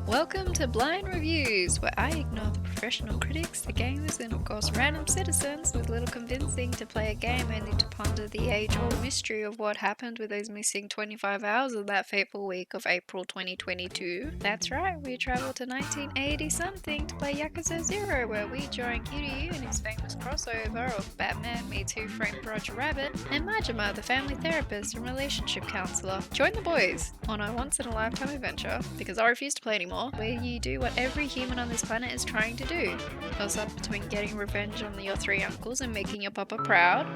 Welcome to Blind Reviews, where I ignore the professional critics, the gamers, and of course random citizens with little convincing to play a game only to ponder the age-old mystery of what happened with those missing 25 hours of that fateful week of April 2022. That's right, we travel to 1980-something to play Yakuza 0, where we join Kiryu in his famous crossover of Batman meets Who Framed Roger Rabbit, and Majima, the family therapist and relationship counselor. Join the boys on a once-in-a-lifetime adventure, because I refuse to play anymore, where you do what every human on this planet is trying to do. Toss up between getting revenge on your three uncles and making your papa proud,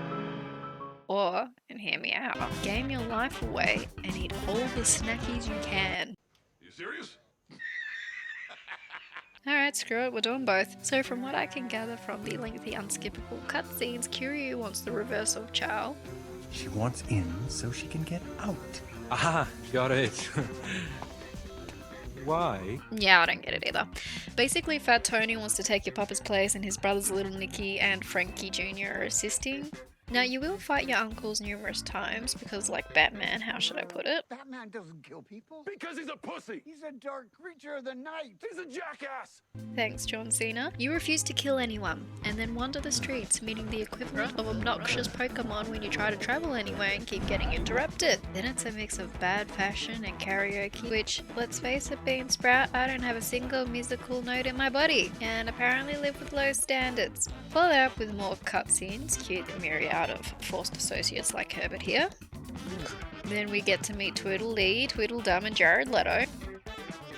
or, and hear me out, game your life away and eat all the snackies you can. You serious? Alright, screw it, we're doing both. So from what I can gather from the lengthy unskippable cutscenes, Kiryu wants the reverse of Chow. She wants in so she can get out. Ah, got it. Why? Yeah, I don't get it either. Basically, Fat Tony wants to take your papa's place and his brothers Little Nicky and Frankie Jr. are assisting. Now, you will fight your uncles numerous times because, like Batman, how should I put it? Batman doesn't kill people. Because he's a pussy! He's a dark creature of the night. He's a jackass! Thanks, John Cena. You refuse to kill anyone, and then wander the streets, meeting the equivalent of obnoxious Pokemon when you try to travel anywhere and keep getting interrupted. Then it's a mix of bad fashion and karaoke, which, let's face it, Bean Sprout, I don't have a single musical note in my body, and apparently live with low standards. Follow up with more cutscenes, cue the myriad of forced associates like Herbert here. Then we get to meet Tweedledee, Tweedledum, and Jared Leto.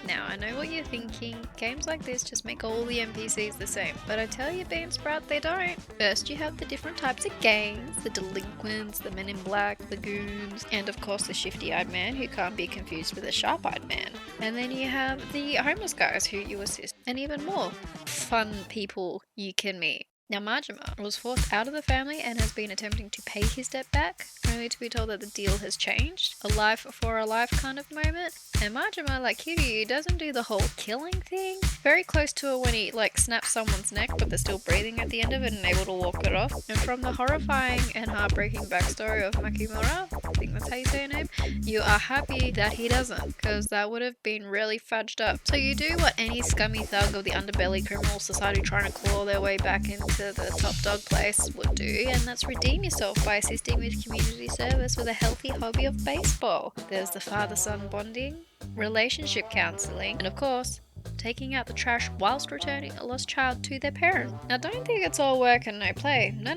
Now, I know what you're thinking, games like this just make all the NPCs the same, but I tell you, Bean Sprout, they don't. First you have the different types of gangs, the delinquents, the men in black, the goons, and of course the shifty-eyed man who can't be confused with a sharp-eyed man. And then you have the homeless guys who you assist, and even more fun people you can meet. Now, Majima was forced out of the family and has been attempting to pay his debt back, only to be told that the deal has changed. A life for a life kind of moment. And Majima, like Kiryu, doesn't do the whole killing thing. Very close to it when he, snaps someone's neck, but they're still breathing at the end of it and able to walk it off. And from the horrifying and heartbreaking backstory of Makimura, I think that's how you say her name, you are happy that he doesn't, because that would have been really fudged up. So you do what any scummy thug of the underbelly criminal society trying to claw their way back into the top dog place would do, and that's redeem yourself by assisting with community service with a healthy hobby of baseball. There's the father-son bonding, relationship counselling, and of course, taking out the trash whilst returning a lost child to their parent. Now, don't think it's all work and no play. No.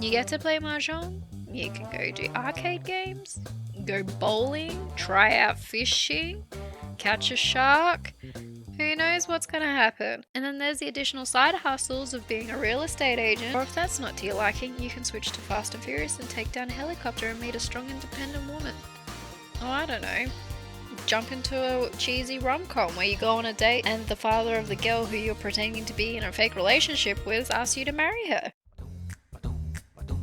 You get to play mahjong, you can go do arcade games, go bowling, try out fishing, catch a shark. Who knows what's going to happen? And then there's the additional side hustles of being a real estate agent, or if that's not to your liking, you can switch to Fast and Furious and take down a helicopter and meet a strong independent woman. Oh, I don't know. Jump into a cheesy rom-com where you go on a date and the father of the girl who you're pretending to be in a fake relationship with asks you to marry her.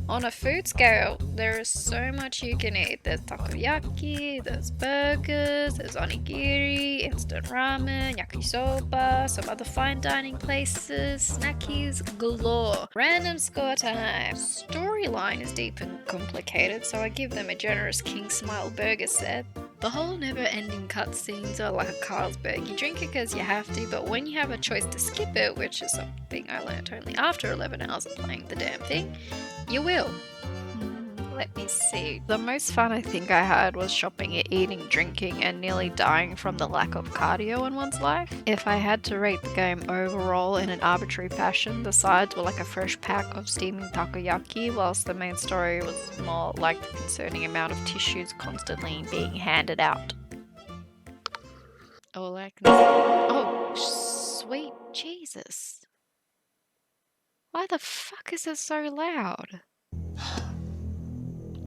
On a food scale, there is so much you can eat. There's takoyaki, there's burgers, there's onigiri, instant ramen, yakisoba, some other fine dining places, snackies galore. Random score time. Storyline is deep and complicated, so I give them a generous King Smile burger set. The whole never-ending cutscenes are like a Carlsberg. You drink it because you have to, but when you have a choice to skip it, which is something I learnt only after 11 hours of playing the damn thing, you will. Let me see. The most fun I think I had was shopping, eating, drinking, and nearly dying from the lack of cardio in one's life. If I had to rate the game overall in an arbitrary fashion, the sides were like a fresh pack of steaming takoyaki, whilst the main story was more like the concerning amount of tissues constantly being handed out. Oh, sweet Jesus. Why the fuck is it so loud?